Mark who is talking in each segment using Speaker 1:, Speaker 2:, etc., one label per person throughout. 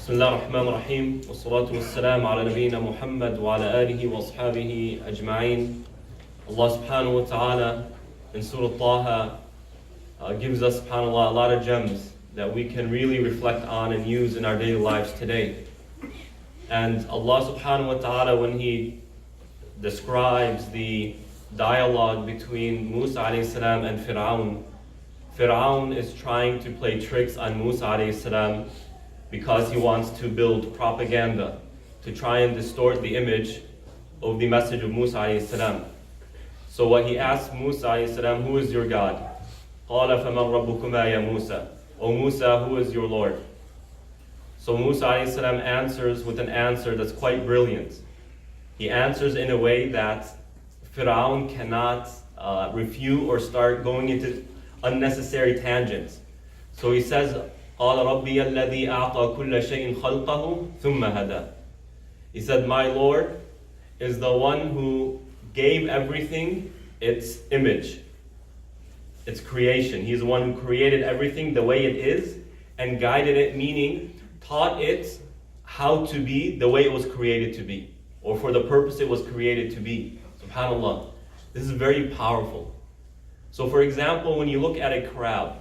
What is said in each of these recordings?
Speaker 1: بسم الله الرحمن الرحيم والصلاة والسلام على نبينا محمد وعلى آله وأصحابه أجمعين. Allah subhanahu wa ta'ala in Surah Taha gives us, subhanAllah, a lot of gems that we can really reflect on and use in our daily lives today. And Allah subhanahu wa ta'ala, when He describes the dialogue between Musa alayhi salam and Fir'aun is trying to play tricks on Musa alayhi salam because he wants to build propaganda to try and distort the image of the message of Musa alayhi salam. So what he asks Musa alayhi salam, who is your God? قَالَ فَمَنْ رَبُّكُمَا يَا مُوسَى? O Musa, who is your Lord? So Musa alayhi salam answers with an answer that's quite brilliant. He answers in a way that Fir'aun cannot refute or start going into unnecessary tangents. So he says, قَالَ رَبِّيَ الَّذِي أَعْطَى كُلَّ شَيْءٍ خَلْقَهُ ثُمَّ هَدَى. He said, my Lord is the one who gave everything its image, its creation. He's the one who created everything the way it is and guided it, meaning taught it how to be the way it was created to be, or for the purpose it was created to be. SubhanAllah. This is very powerful. So for example, when you look at a crab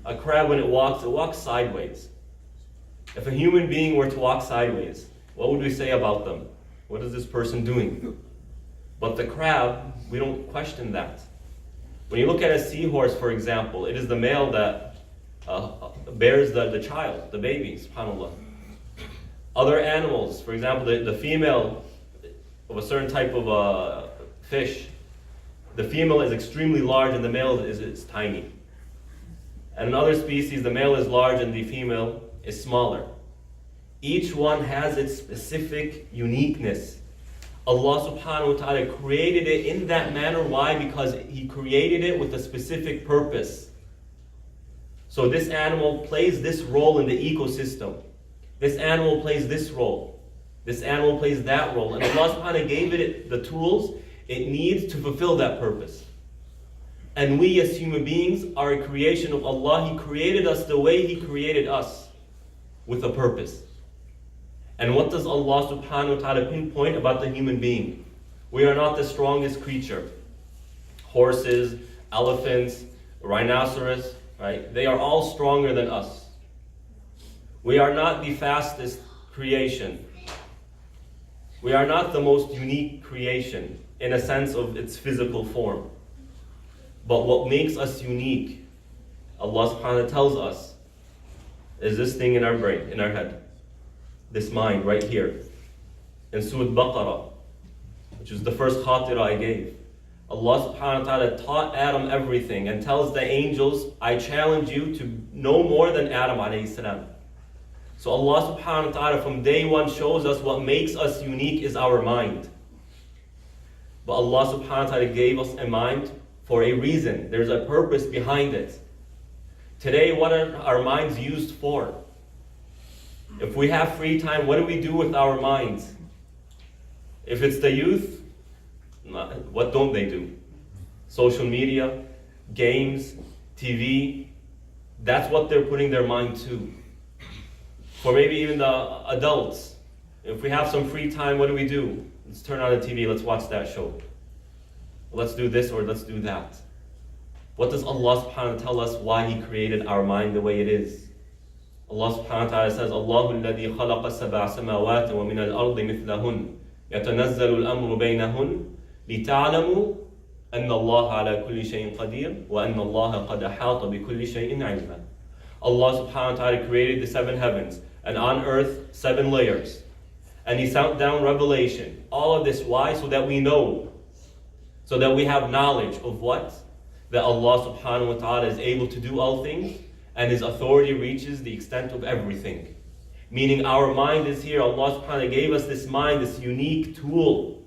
Speaker 1: when it walks sideways. If a human being were to walk sideways, what would we say about them? What is this person doing? But the crab, we don't question that. When you look at a seahorse, for example, it is the male that bears the child, the baby, subhanAllah. Other animals, for example, the female of a certain type of fish, the female is extremely large and the male is tiny. And in other species, the male is large and the female is smaller. Each one has its specific uniqueness. Allah subhanahu wa ta'ala created it in that manner. Why? Because He created it with a specific purpose. So this animal plays this role in the ecosystem. This animal plays this role. This animal plays that role. And Allah subhanahu wa ta'ala gave it the tools it needs to fulfill that purpose. And we as human beings are a creation of Allah. He created us the way He created us, with a purpose. And what does Allah subhanahu wa ta'ala pinpoint about the human being? We are not the strongest creature. Horses, elephants, rhinoceros, right? They are all stronger than us. We are not the fastest creation. We are not the most unique creation in a sense of its physical form. But what makes us unique, Allah subhanahu wa ta'ala tells us, is this thing in our brain, in our head. This mind right here. In Surah Baqarah, which is the first khatira I gave. Allah subhanahu wa ta'ala taught Adam everything and tells the angels, I challenge you to know more than Adam alayhi salam. So Allah subhanahu wa ta'ala from day one shows us what makes us unique is our mind. But Allah subhanahu wa ta'ala gave us a mind for a reason. There's a purpose behind it. Today, what are our minds used for? If we have free time, what do we do with our minds? If it's the youth, what don't they do? Social media, games, TV, that's what they're putting their mind to. For maybe even the adults, if we have some free time, what do? Let's turn on the TV, let's watch that show. Let's do this or let's do that. What does Allah subhanahu wa ta'ala tell us why He created our mind the way it is? Allah subhanahu wa ta'ala says, Allahu alladhi khalaqa sab'a samawati wa min al-ardi mithlahun yatanazzalu al-amru baynahun lita'lamu anna Allah ala kulli shay'in qadir wa anna Allah qad ahata bi kulli shay'in ilma. Allah subhanahu wa ta'ala created the seven heavens and on earth 7 layers. And He sent down revelation. All of this, why? So that we know. So that we have knowledge of what? That Allah subhanahu wa ta'ala is able to do all things and His authority reaches the extent of everything. Meaning our mind is here. Allah subhanahu wa ta'ala gave us this mind, this unique tool,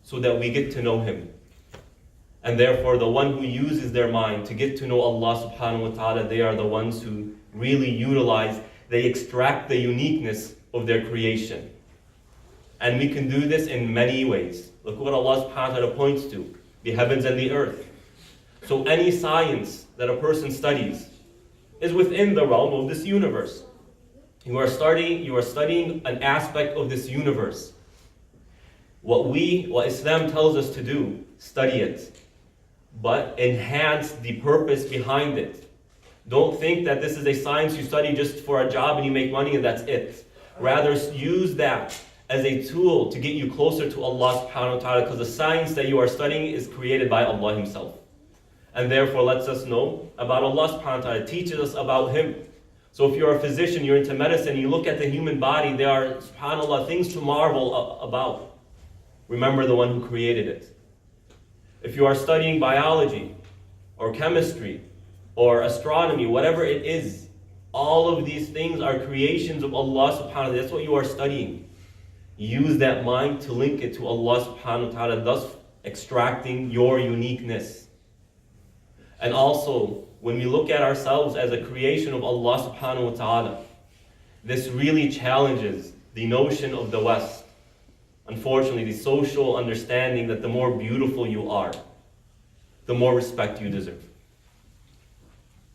Speaker 1: so that we get to know Him. And therefore the one who uses their mind to get to know Allah subhanahu wa ta'ala, they are the ones who really utilize, they extract the uniqueness of their creation. And we can do this in many ways. Look what Allah subhanahu wa ta'ala points to, the heavens and the earth. So any science that a person studies is within the realm of this universe. You are studying an aspect of this universe. What Islam tells us to do, study it, but enhance the purpose behind it. Don't think that this is a science you study just for a job and you make money and that's it. Rather, use that as a tool to get you closer to Allah subhanahu wa ta'ala, because the science that you are studying is created by Allah Himself. And therefore lets us know about Allah subhanahu wa ta'ala, teaches us about Him. So if you're a physician, you're into medicine, you look at the human body, there are, subhanAllah, things to marvel about. Remember the one who created it. If you are studying biology, or chemistry, or astronomy, whatever it is, all of these things are creations of Allah subhanahu wa ta'ala. That's what you are studying. Use that mind to link it to Allah subhanahu wa ta'ala, thus extracting your uniqueness. And also, when we look at ourselves as a creation of Allah subhanahu wa ta'ala, this really challenges the notion of the West. Unfortunately, the social understanding that the more beautiful you are, the more respect you deserve.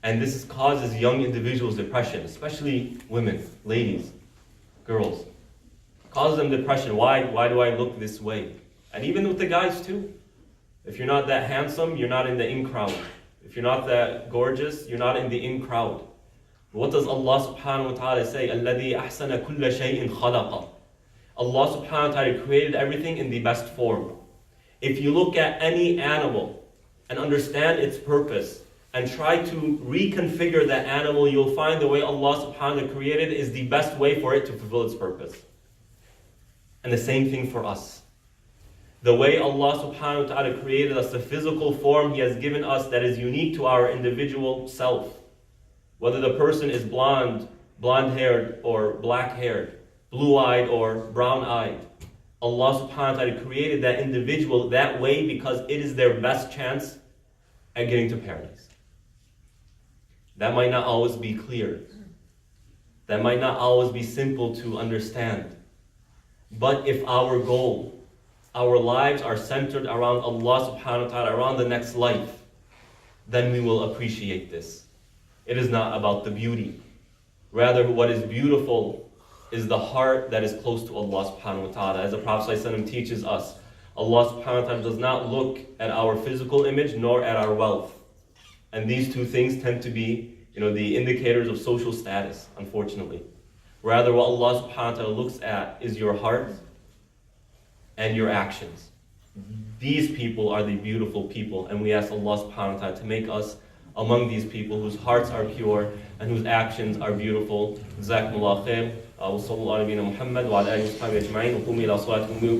Speaker 1: And this causes young individuals depression, especially women, ladies, girls. Causes them depression. Why do I look this way? And even with the guys too. If you're not that handsome, you're not in the in crowd. If you're not that gorgeous, you're not in the in crowd. What does Allah subhanahu wa ta'ala say? الَّذِي أَحْسَنَ كُلَّ شَيْءٍ خَلَقَ. Allah subhanahu wa ta'ala created everything in the best form. If you look at any animal and understand its purpose, and try to reconfigure that animal, you'll find the way Allah subhanahu wa ta'ala created is the best way for it to fulfill its purpose. And the same thing for us. The way Allah subhanahu wa ta'ala created us, the physical form He has given us that is unique to our individual self. Whether the person is blonde-haired or black-haired, blue-eyed or brown-eyed, Allah subhanahu wa ta'ala created that individual that way because it is their best chance at getting to paradise. That might not always be clear. That might not always be simple to understand. But if our goal, our lives are centered around Allah subhanahu wa ta'ala, around the next life, then we will appreciate this. It is not about the beauty. Rather, what is beautiful is the heart that is close to Allah subhanahu wa ta'ala. As the Prophet ﷺ teaches us, Allah subhanahu wa ta'ala does not look at our physical image nor at our wealth. And these two things tend to be, the indicators of social status, unfortunately. Rather, what Allah subhanahu wa ta'ala looks at is your heart and your actions. These people are the beautiful people, and we ask Allah subhanahu wa ta'ala to make us among these people whose hearts are pure and whose actions are beautiful. Jazakumullah khair.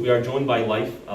Speaker 1: We are joined by life